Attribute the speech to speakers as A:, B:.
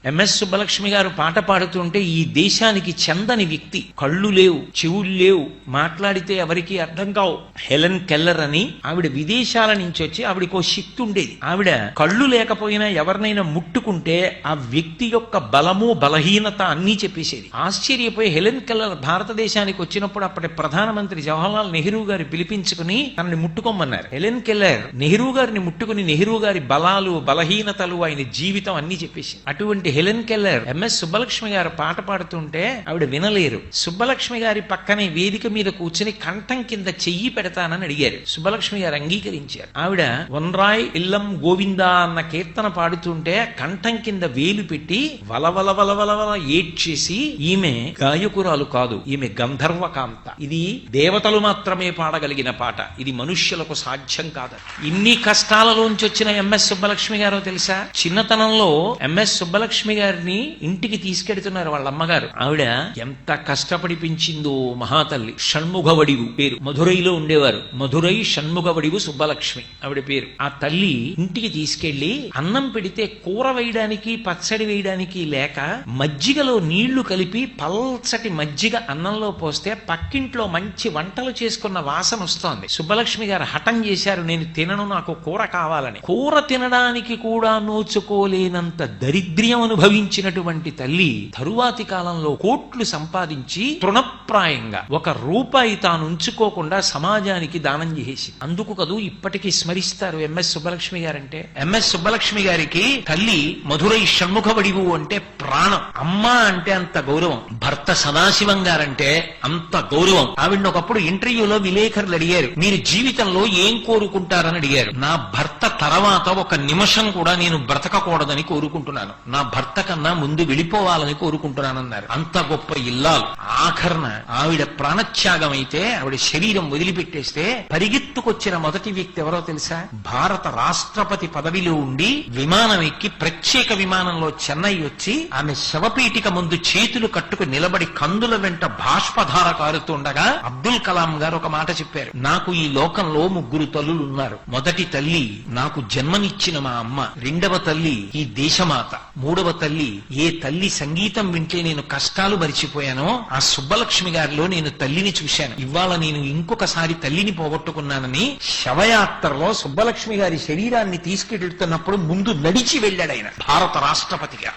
A: MS Subbalakshmi గారు పాట పాడుతుంటే ఈ దేశానికి చెందని వ్యక్తి, కళ్ళు లేవు, చెవులు లేవు, మాట్లాడితే ఎవరికి అర్థం కావు. హెలెన్ కెల్లర్ అని ఆవిడ విదేశాల నుంచి వచ్చి ఆవిడకో శక్తి ఉండేది. ఆవిడ కళ్ళు లేకపోయినా ఎవరినైనా ముట్టుకుంటే ఆ వ్యక్తి యొక్క బలము బలహీనత అన్నీ చెప్పేసేది. ఆశ్చర్యపోయి హెలెన్ కెల్లర్ భారతదేశానికి వచ్చినప్పుడు అప్పటి ప్రధానమంత్రి జవహర్లాల్ నెహ్రూ గారు పిలిపించుకుని తనని ముట్టుకోమన్నారు. హెలెన్ కెల్లర్ నెహ్రూ గారిని ముట్టుకుని నెహ్రూ గారి బలాలు బలహీనతలు ఆయన జీవితం అన్ని చెప్పేసింది. అటువంటి హెలెన్ కెల్లర్ ఎంఎస్ సుబ్బలక్ష్మి గారు పాట పాడుతుంటే ఆవిడ వినలేరు. సుబ్బలక్ష్మి గారి పక్కనే వేదిక మీద కూర్చుని కంఠం కింద చెయ్యి పెడతానని అడిగారు. సుబ్బలక్ష్మి గారు అంగీకరించారు. ఆవిడ వన్రాయ్ ఇల్లం గోవిందా అన్న కీర్తన పాడుతుంటే కంఠం కింద వేలు పెట్టి వలవల వలవల ఏడ్చేసి, ఈమె గాయకురాలు కాదు, ఈమె గంధర్వ కాంత, ఇది దేవతలు మాత్రమే పాడగలిగిన పాట, ఇది మనుష్యులకు సాధ్యం కాదు. ఇన్ని కష్టాలలోంచి వచ్చిన ఎంఎస్ సుబ్బలక్ష్మి గారో తెలుసా? చిన్నతనంలో ఎంఎస్ సుబ్బలక్ష్మి గారిని ఇంటికి తీసుకెడుతున్నారు వాళ్ళ అమ్మగారు. ఆవిడ ఎంత కష్టపడి పెంచిందో మహాతల్లి. షణ్ముఖవడివు పేరు. మధురైలో ఉండేవారు. మధురై షణ్ముఖవడివు సుబ్బలక్ష్మి ఆవిడ పేరు. ఆ తల్లి ఇంటికి తీసుకెళ్లి అన్నం పెడితే కూర వేయడానికి పచ్చడి వేయడానికి లేక మజ్జిగలో నీళ్లు కలిపి పల్చటి మజ్జిగ అన్నంలో పోస్తే పక్కింట్లో మంచి వంటలు చేసుకున్న వాసన వస్తోంది. సుబ్బలక్ష్మి గారు హఠం చేశారు, నేను తినను, నాకు కూర కావాలని. కూర తినడానికి కూడా నోచుకోలేనంత దరిద్ర్యం అనుభవించినటువంటి తల్లి తరువాతి కాలంలో కోట్లు సంపాదించి తృణప్రాయంగా ₹1 తాను ఉంచుకోకుండా సమాజానికి దానం చేసి, అందుకు కదూ ఇప్పటికీ స్మరిస్తారు ఎంఎస్ సుబ్బలక్ష్మి గారంటే. ఎంఎస్ సుబ్బలక్ష్మి గారికి తల్లి మధురై షణ్ముఖవడివు అంటే ప్రాణం. అమ్మ అంటే అంత గౌరవం. భర్త సదాశివం గారంటే అంత గౌరవం. ఆవిడ ఒకప్పుడు ఇంటర్వ్యూలో విలేకరులు అడిగారు, మీరు జీవితంలో ఏం కోరుకుంటారని అడిగారు. నా భర్త తర్వాత ఒక నిమిషం కూడా నేను బ్రతకకూడదని కోరుకుంటున్నాను, నా భర్త కన్నా ముందు వెళ్ళిపోవాలని కోరుకుంటున్నానన్నారు. అంత గొప్ప ఇల్లాలు. ఆఖరణ ఆవిడ ప్రాణత్యాగం అయితే, ఆవిడ శరీరం వదిలిపెట్టేస్తే పరిగెత్తుకొచ్చిన మొదటి వ్యక్తి ఎవరో తెలుసా? భారత రాష్ట్రపతి పదవిలో ఉండి విమానం ఎక్కి ప్రత్యేక విమానంలో చెన్నై వచ్చి ఆమె శవపీఠిక ముందు చేతులు కట్టుకు నిలబడి కందుల వెంట బాష్పధార కారుతుండగా అబ్దుల్ కలాం గారు ఒక మాట చెప్పారు, నాకు ఈ లోకంలో 3 తల్లులు ఉన్నారు. మొదటి తల్లి నాకు జన్మనిచ్చిన మా అమ్మ, రెండవ తల్లి ఈ దేశమాత, మూడవ తల్లి ఏ తల్లి సంగీతం వింటే నేను కష్టాలు మరిచిపోయానో ఆ సుబ్బలక్ష్మి గారిలో నేను తల్లిని చూశాను. ఇవాళ నేను ఇంకొకసారి తల్లిని పోగొట్టుకున్నానని శవయాత్రలో సుబ్బలక్ష్మి గారి శరీరాన్ని తీసుకెళ్తున్నప్పుడు ముందు నడిచి వెళ్ళాడు ఆయన భారత రాష్ట్రపతిగా.